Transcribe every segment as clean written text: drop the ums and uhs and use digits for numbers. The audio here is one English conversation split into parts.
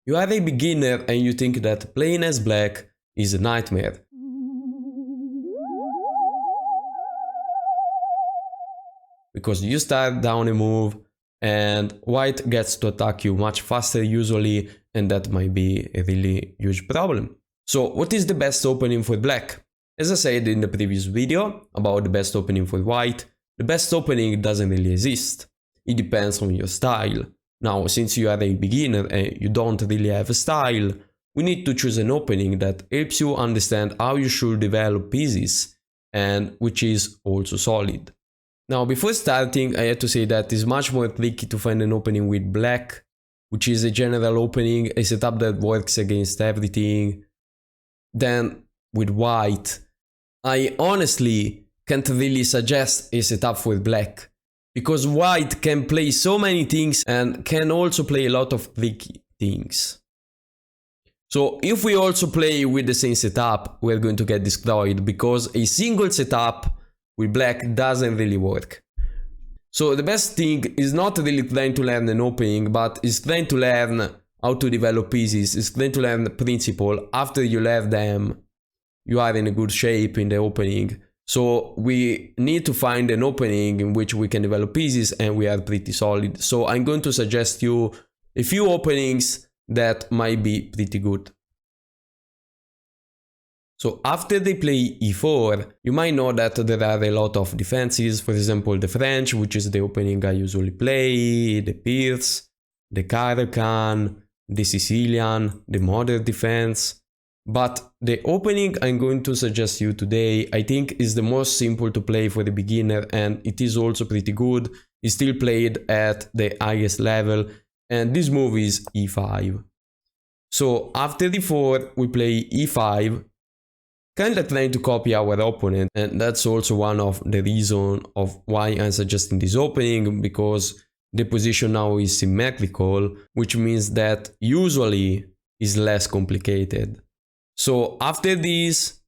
You are a beginner and you think that playing as black is a nightmare. Because you start down a move and white gets to attack you much faster usually, and that might be a really huge problem. So what is the best opening for black? As I said in the previous video about the best opening for white, the best opening doesn't really exist. It depends on your style. Now, since you are a beginner and you don't really have a style, we need to choose an opening that helps you understand how you should develop pieces and which is also solid. Now, before starting, I have to say that it's much more tricky to find an opening with black, which is a general opening, a setup that works against everything, than with white. I honestly can't really suggest a setup for black, because white can play so many things and can also play a lot of tricky things. So if we also play with the same setup, we're going to get destroyed, because a single setup with black doesn't really work. So the best thing is not really trying to learn an opening, but is trying to learn how to develop pieces, is trying to learn the principle. After you learn them, you are in a good shape in the opening. So we need to find an opening in which we can develop pieces and we are pretty solid. So I'm going to suggest you a few openings that might be pretty good. So after they play e4, you might know that there are a lot of defenses, for example the French, which is the opening I usually play, the Pierce, the Caracan, the Sicilian, the modern defense. But the opening I'm going to suggest you today, I think is the most simple to play for the beginner, and it is also pretty good. It's still played at the highest level, and this move is e5. So after d4 we play e5, kind of trying to copy our opponent, and that's also one of the reasons of why I'm suggesting this opening, because the position now is symmetrical, which means that usually is less complicated. So after this,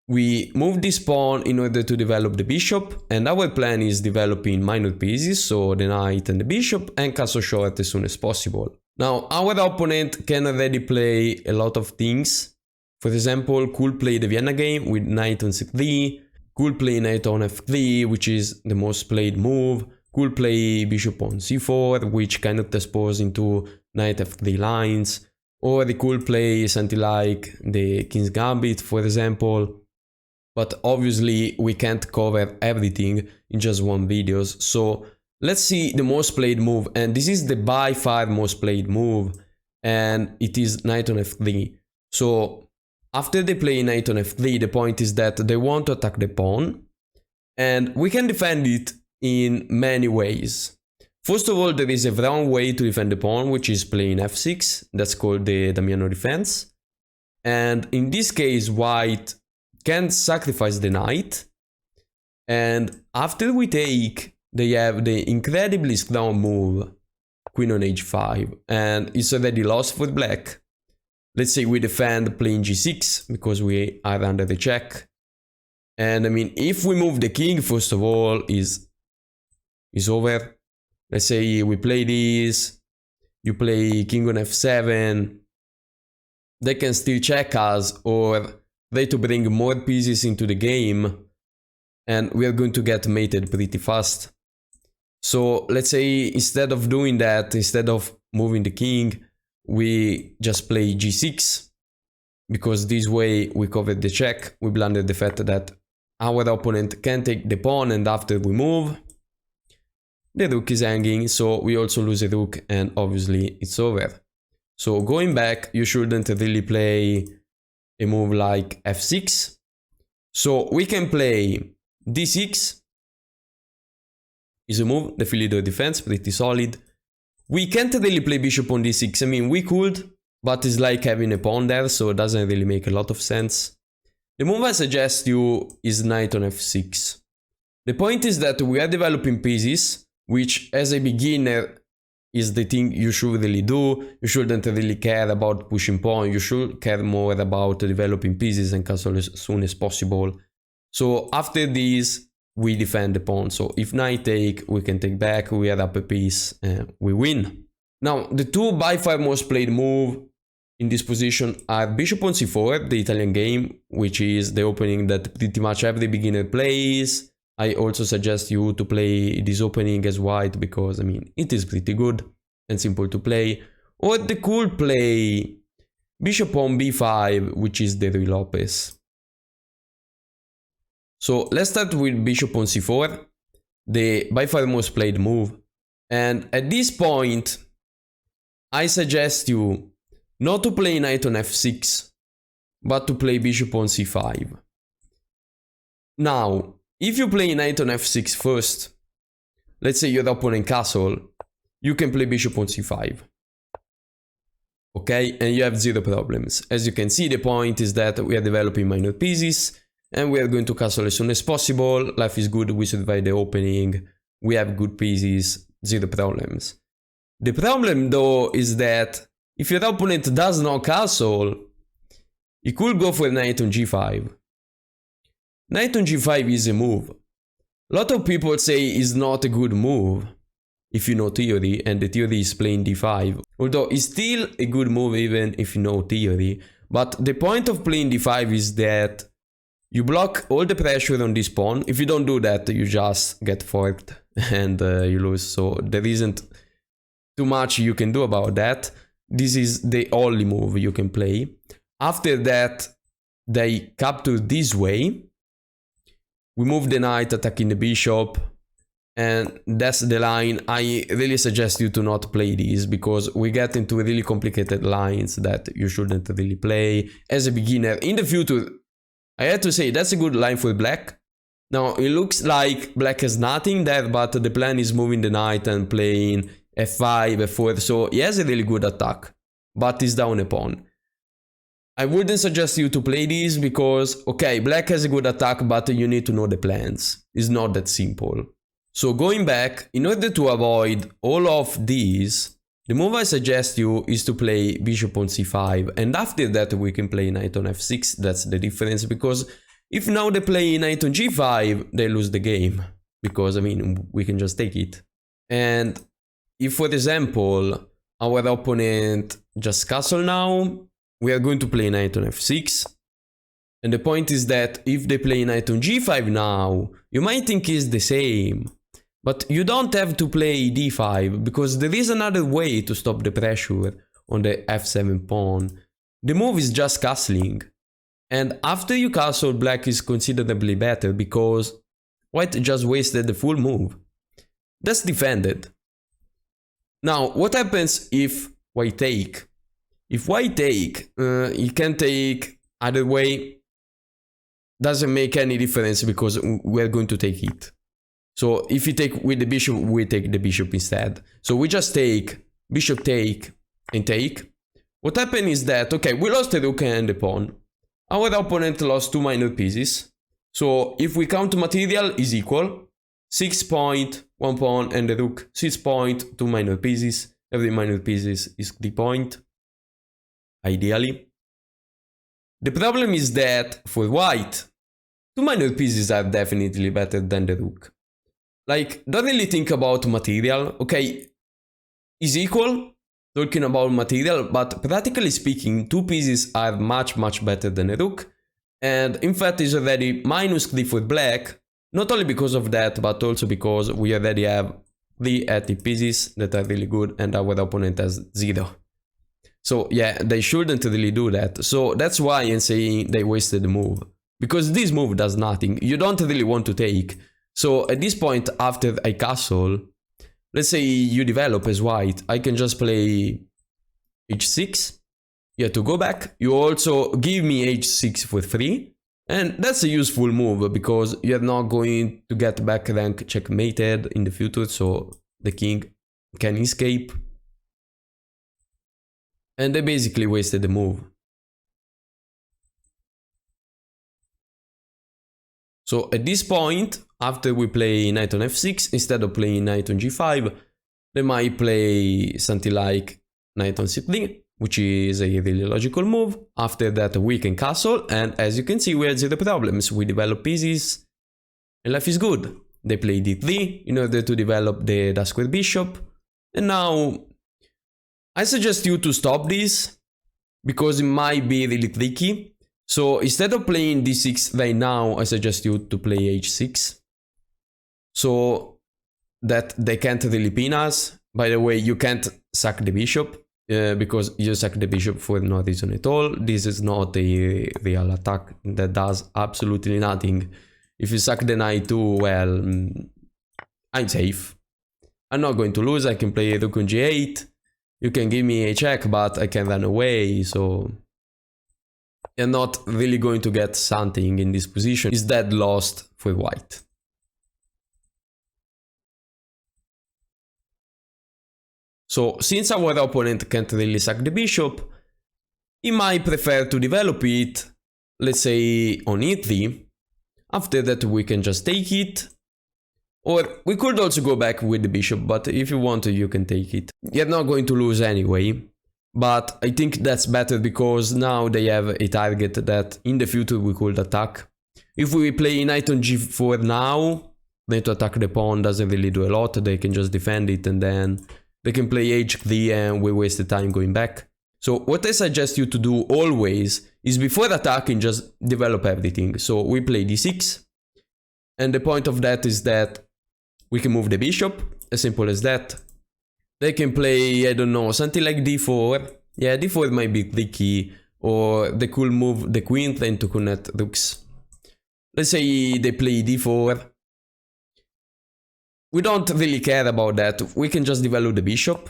we move this pawn in order to develop the bishop, and our plan is developing minor pieces, so the knight and the bishop, and castle short as soon as possible. Now our opponent can already play a lot of things. For example, could play the Vienna game with knight on c3, could play knight on f3, which is the most played move, could play bishop on c4, which cannot expose into knight f3 lines, or they could play something like the King's Gambit, for example. But obviously we can't cover everything in just one video, so let's see the most played move, and this is the by far most played move, and it is knight on f3. So after they play knight on f3, the point is that they want to attack the pawn, and we can defend it in many ways. First of all, there is a wrong way to defend the pawn, which is playing f6. That's called the Damiano defense. And in this case, white can sacrifice the knight. And after we take, they have the incredibly strong move, queen on h5. And it's already lost for black. Let's say we defend playing g6 because we are under the check. And I mean, if we move the king, first of all, is over. Let's say we play this, you play king on f7. They can still check us or try to bring more pieces into the game, and we are going to get mated pretty fast. So let's say instead of doing that, instead of moving the king, we just play g6, because this way we cover the check. We blunder the fact that our opponent can take the pawn, and after we move, the rook is hanging, so we also lose a rook, and obviously it's over. So going back, you shouldn't really play a move like f6. So we can play d6, is a move, the Philidor defense, pretty solid. We can't really play bishop on d6, I mean we could, but it's like having a pawn there, so it doesn't really make a lot of sense. The move I suggest you is knight on f6. The point is that we are developing pieces, which as a beginner is the thing you should really do. You shouldn't really care about pushing pawn, you should care more about developing pieces and castle as soon as possible. So after this, we defend the pawn. So if knight take, we can take back, we are up a piece, and we win. Now, the two by far most played move in this position are bishop on c4, the Italian game, which is the opening that pretty much every beginner plays. I also suggest you to play this opening as white because, I mean, it is pretty good and simple to play. Or the cool play bishop on b5, which is the Ruy Lopez. So let's start with bishop on c4, the by far most played move. And at this point, I suggest you not to play knight on f6, but to play bishop on c5. Now, if you play knight on f6 first, let's say your opponent castle, you can play bishop on c5. Okay, and you have zero problems. As you can see, the point is that we are developing minor pieces, and we are going to castle as soon as possible. Life is good, we survive the opening, we have good pieces, zero problems. The problem though is that if your opponent does not castle, he could go for knight on g5. Knight on g5 is a move. A lot of people say it's not a good move if you know theory, and the theory is playing d5. Although it's still a good move even if you know theory. But the point of playing d5 is that you block all the pressure on this pawn. If you don't do that, you just get forked and you lose. So there isn't too much you can do about that. This is the only move you can play. After that, they capture this way. We move the knight, attacking the bishop. And that's the line. I really suggest you to not play these because we get into really complicated lines that you shouldn't really play as a beginner. In the future, I had to say that's a good line for black. Now, it looks like black has nothing there, but the plan is moving the knight and playing f5, f4, so he has a really good attack, but he's down a pawn. I wouldn't suggest you to play these because, okay, black has a good attack, but you need to know the plans. It's not that simple. So going back, in order to avoid all of these, the move I suggest you is to play bishop on c5, and after that we can play knight on f6. That's the difference, because if now they play knight on g5, they lose the game, because I mean, we can just take it. And if, for example, our opponent just castle now, we are going to play knight on f6. And the point is that if they play knight on g5 now, you might think it's the same. But you don't have to play d5, because there is another way to stop the pressure on the f7 pawn. The move is just castling. And after you castle, black is considerably better, because white just wasted the full move. That's defended. Now, what happens if white take? If white take, he can take either way. Doesn't make any difference because we're going to take it. So if you take with the bishop, we take the bishop instead. So we just take, bishop take, and take. What happened is that, okay, we lost the rook and the pawn. Our opponent lost two minor pieces. So if we count material is equal, 6 point, 1 pawn, and the rook, 6 point, 2 minor pieces. Every minor piece is 3 point, ideally. The problem is that for white, 2 minor pieces are definitely better than the rook. Like, don't really think about material. Okay, is equal, talking about material, but practically speaking, 2 pieces are much better than a rook. And in fact, it's already -3 for black, not only because of that, but also because we already have 3 active pieces that are really good and our opponent has 0. So yeah, they shouldn't really do that. So that's why I'm saying they wasted the move. Because this move does nothing. You don't really want to take. So at this point, after I castle, let's say you develop as white, I can just play h6. Yeah, to go back. You also give me h6 for free. And that's a useful move because you're not going to get back rank checkmated in the future. So the king can escape. And they basically wasted the move. So at this point, after we play knight on f6, instead of playing knight on g5, they might play something like knight on c3, which is a really logical move. After that, we can castle, and as you can see, we had 0 problems. We develop pieces, and life is good. They play d3 in order to develop the dark square bishop, and now I suggest you to stop this, because it might be really tricky. So instead of playing d6 right now, I suggest you to play h6. So that they can't really pin us. By the way, you can't sack the bishop because you sack the bishop for no reason at all. This is not a real attack that does absolutely nothing. If you sack the knight too, well, I'm safe. I'm not going to lose. I can play rook on g8. You can give me a check, but I can run away, so you're not really going to get something in this position. It's dead lost for white. So since our opponent can't really sack the bishop, he might prefer to develop it, let's say on e3. After that we can just take it. Or we could also go back with the bishop, but if you want to, you can take it. You're not going to lose anyway. But I think that's better because now they have a target that in the future we could attack. If we play knight on g4 now, then to attack the pawn doesn't really do a lot. They can just defend it and then they can play h3 and we waste the time going back. So what I suggest you to do always is before attacking, just develop everything. So we play d6. And the point of that is that we can move the bishop, as simple as that. They can play, I don't know, something like d4. Yeah, d4 might be tricky. Or they could move the queen then to connect rooks. Let's say they play d4. We don't really care about that. We can just develop the bishop.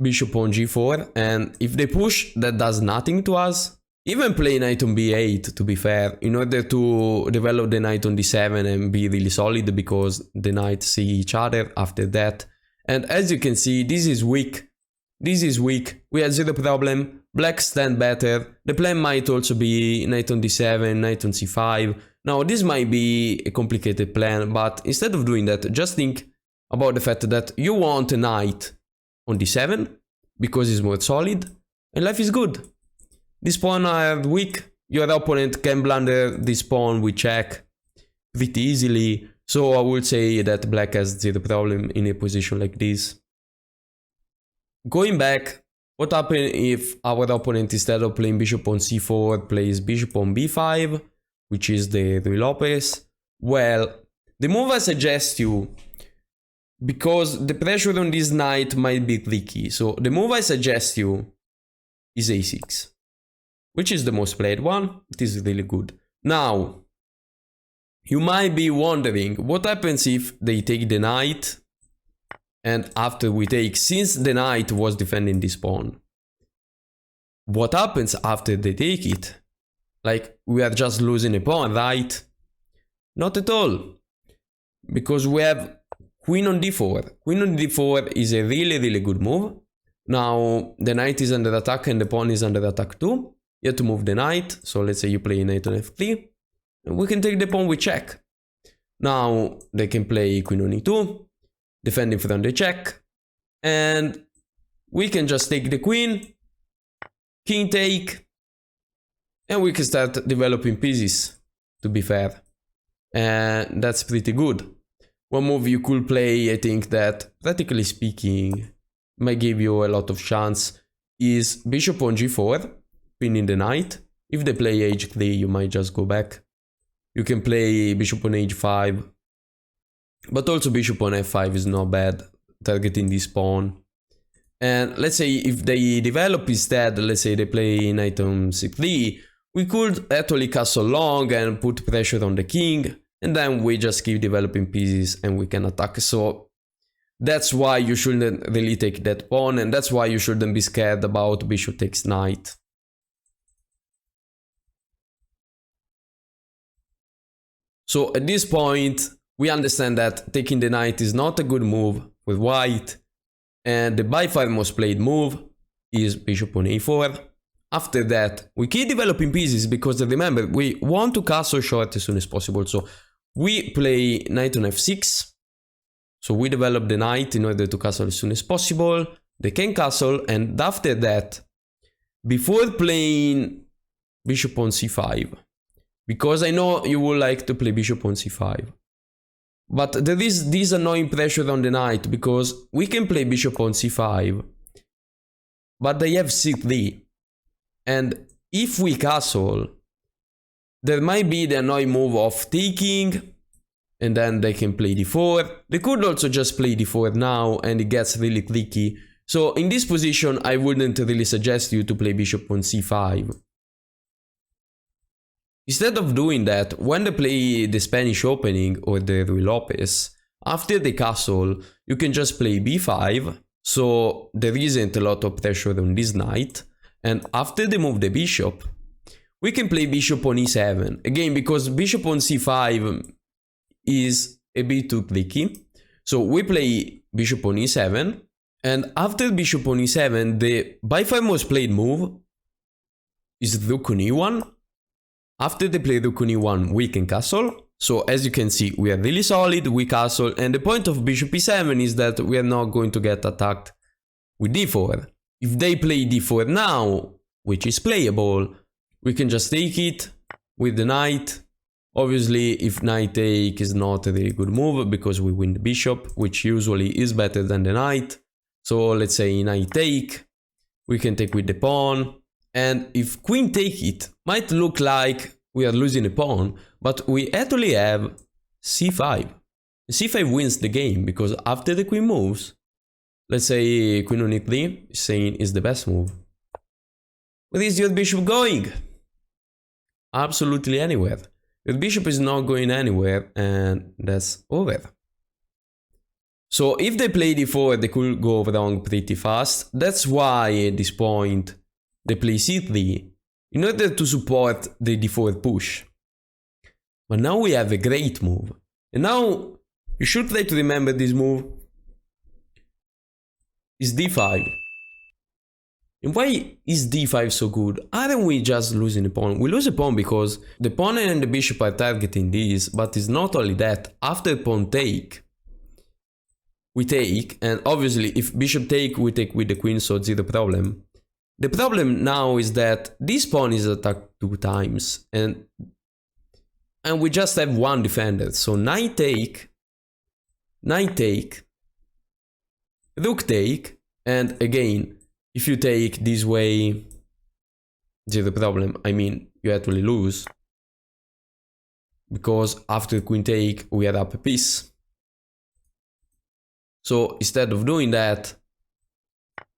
Bishop on g4. And if they push, that does nothing to us. Even play knight on b8, to be fair, in order to develop the knight on d7 and be really solid, because the knights see each other after that. And as you can see, this is weak. This is weak. We have zero problem. Black stand better. The plan might also be knight on d7, knight on c5. Now, this might be a complicated plan, but instead of doing that, just think about the fact that you want a knight on d7 because it's more solid and life is good. This pawn are weak. Your opponent can blunder this pawn with check pretty easily. So I would say that black has zero problem in a position like this. Going back, what happens if our opponent, instead of playing bishop on c4, plays bishop on b5, which is the Ruy Lopez? Well, the move I suggest you, because the pressure on this knight might be tricky, so the move I suggest you is a6, which is the most played one. It is really good. Now, you might be wondering, what happens if they take the knight, and after we take, since the knight was defending this pawn, what happens after they take it? Like, we are just losing a pawn, right? Not at all. Because we have queen on d4. Queen on d4 is a really good move. Now, the knight is under attack and the pawn is under attack too. You have to move the knight. So let's say you play knight on f3. And we can take the pawn with check. Now, they can play queen on e2. Defending from the check. And we can just take the queen. King take. And we can start developing pieces, to be fair. And that's pretty good. One move you could play, I think that, practically speaking, might give you a lot of chance, is bishop on g4, pinning the knight. If they play h3, you might just go back. You can play bishop on h5. But also bishop on f5 is not bad, targeting this pawn. And let's say if they develop instead, let's say they play knight on c3, we could actually castle long and put pressure on the king. And then we just keep developing pieces and we can attack. So that's why you shouldn't really take that pawn. And that's why you shouldn't be scared about bishop takes knight. So at this point, we understand that taking the knight is not a good move with white. And the by far most played move is bishop on a4. After that, we keep developing pieces because remember, we want to castle short as soon as possible. So we play knight on f6. So we develop the knight in order to castle as soon as possible. They can castle, and after that, before playing bishop on c5, because I know you would like to play bishop on c5, but there is this annoying pressure on the knight because we can play bishop on c5, but they have c3. And if we castle, there might be the annoying move of taking, and then they can play d4. They could also just play d4 now, and it gets really tricky. So in this position, I wouldn't really suggest you to play bishop on c5. Instead of doing that, when they play the Spanish opening or the Ruy Lopez, after the castle, you can just play b5, so there isn't a lot of pressure on this knight. And after they move the bishop, we can play bishop on e7. Again, because bishop on c5 is a bit too tricky. So we play bishop on e7, and after bishop on e7, the by far most played move is rook on e1. After they play rook on e1, we can castle. So as you can see, we are really solid, we castle, and the point of bishop e7 is that we are not going to get attacked with d4. If they play d4 now, which is playable, we can just take it with the knight. Obviously, if knight take is not a really good move because we win the bishop, which usually is better than the knight. So let's say knight take, we can take with the pawn. And if queen take it, might look like we are losing a pawn, but we actually have c5. c5 wins the game because after the queen moves, let's say queen on e3 is saying is the best move. Where is your bishop going? Absolutely anywhere. Your bishop is not going anywhere, and that's over. So if they play d4, they could go wrong pretty fast. That's why at this point they play c3 in order to support the d4 push. But now we have a great move. And now you should try to remember this move is d5. And why is d5 so good? Aren't we just losing a pawn? We lose a pawn because the pawn and the bishop are targeting this, but it's not only that. After pawn take, we take, and obviously if bishop take, we take with the queen, so zero problem. The problem now is that this pawn is attacked 2 times, and we just have one defender. So knight take, rook take, and again, if you take this way, zero problem. I mean, you actually lose. Because after queen take, we are up a piece. So instead of doing that,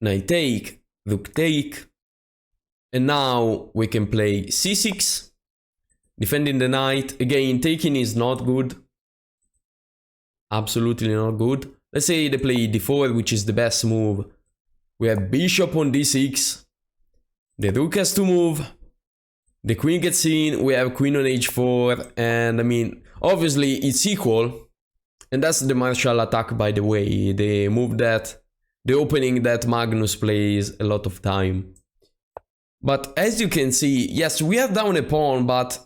knight take, rook take, and now we can play c6, defending the knight. Again, taking is not good. Absolutely not good. Let's say they play d4, which is the best move. We have bishop on d6, the rook has to move, the queen gets in, we have queen on h4, and I mean, obviously it's equal, and that's the martial attack, by the way, the move that, the opening that Magnus plays a lot of time. But as you can see, yes, we are down a pawn, but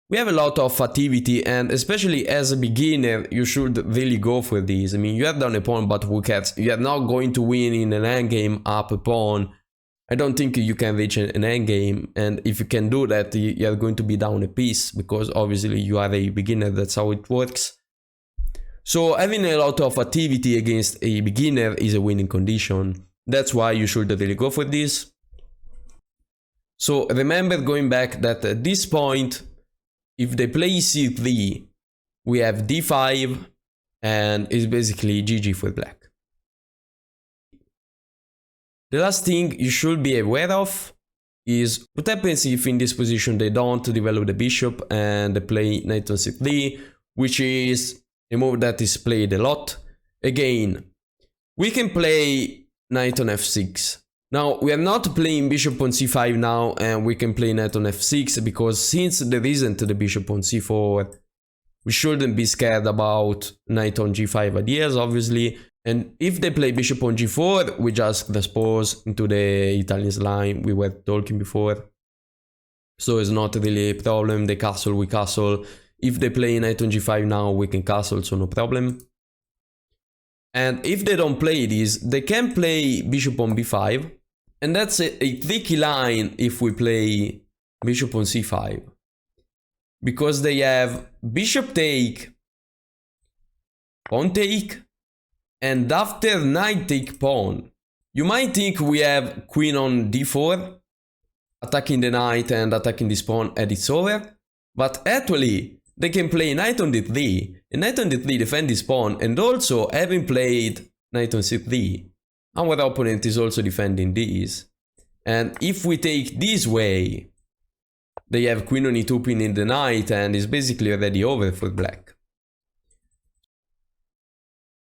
we have a lot of activity, and especially as a beginner, you should really go for this. I mean, you are down a pawn, but who cares? You are not going to win in an endgame up a pawn. I don't think you can reach an endgame, and if you can do that, you are going to be down a piece, because obviously you are a beginner, that's how it works. So having a lot of activity against a beginner is a winning condition. That's why you should really go for this. So remember, going back, that at this point, if they play c3, we have d5, and it's basically GG for black. The last thing you should be aware of is what happens if in this position they don't develop the bishop and they play knight on c3, which is a move that is played a lot. Again, we can play knight on f6. Now, we are not playing bishop on c5 now, and we can play knight on f6, because since there isn't the bishop on c4, we shouldn't be scared about knight on g5 ideas, obviously. And if they play bishop on g4, we just transpose into the Italian line we were talking before. So it's not really a problem. They castle, we castle. If they play knight on g5 now, we can castle, so no problem. And if they don't play this, they can play bishop on b5. And that's a tricky line if we play bishop on c5. Because they have bishop take, pawn take, and after knight take pawn. You might think we have queen on d4 attacking the knight and attacking this pawn and it's over. But actually, they can play knight on d3, and knight on d3 defend this pawn, and also having played knight on c3, our opponent is also defending this. And if we take this way, they have queen on e2 pinning the knight, and it's basically already over for black.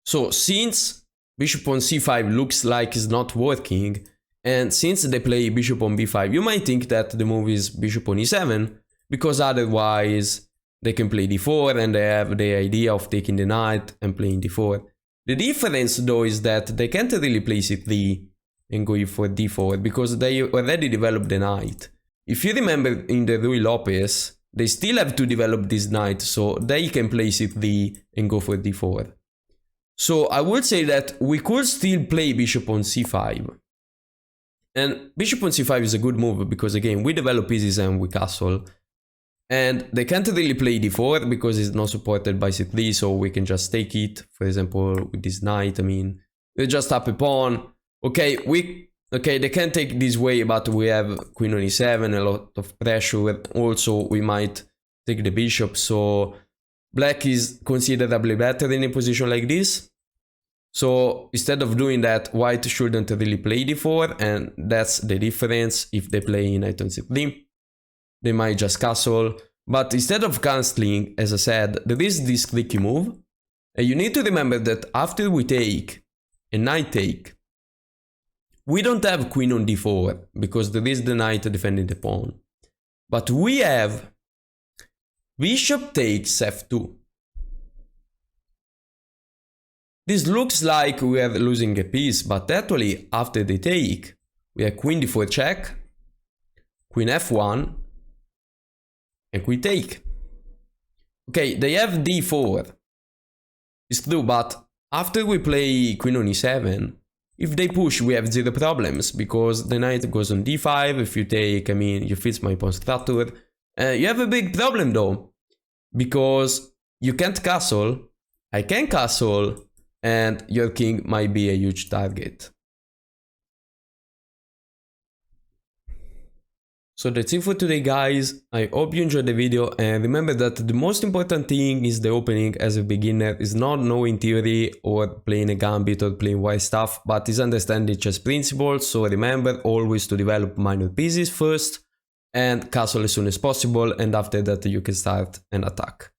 So since bishop on c5 looks like it's not working, and since they play bishop on b5, you might think that the move is bishop on e7, because otherwise they can play d4 and they have the idea of taking the knight and playing d4. The difference though is that they can't really play c3 and go for d4 because they already developed the knight. If you remember in the Ruy Lopez, they still have to develop this knight, so they can play c3 and go for d4. So I would say that we could still play bishop on c5. And bishop on c5 is a good move because again, we develop pieces and we castle. And they can't really play d4 because it's not supported by c3, so we can just take it. For example, with this knight, I mean, we just tap a pawn. Okay, they can take this way, but we have queen on e7, a lot of pressure. Also, we might take the bishop, so black is considerably better in a position like this. So instead of doing that, white shouldn't really play d4, and that's the difference. If they play knight on c3, they might just castle. But instead of castling, as I said, there is this tricky move. And you need to remember that after we take a knight take, we don't have queen on d4 because there is the knight defending the pawn. But we have bishop takes f2. This looks like we are losing a piece, but actually after they take, we have queen d4 check, queen f1, and queen take. Okay, they have d4. It's true, but after we play queen on e7, if they push, we have zero problems, because the knight goes on d5, if you take, I mean, you fix my pawn structure. You have a big problem though, because you can't castle, I can castle, and your king might be a huge target. So that's it for today, guys. I hope you enjoyed the video, and remember that the most important thing is the opening as a beginner is not knowing theory or playing a gambit or playing white stuff, but is understanding chess principles. So remember always to develop minor pieces first and castle as soon as possible, and after that you can start an attack.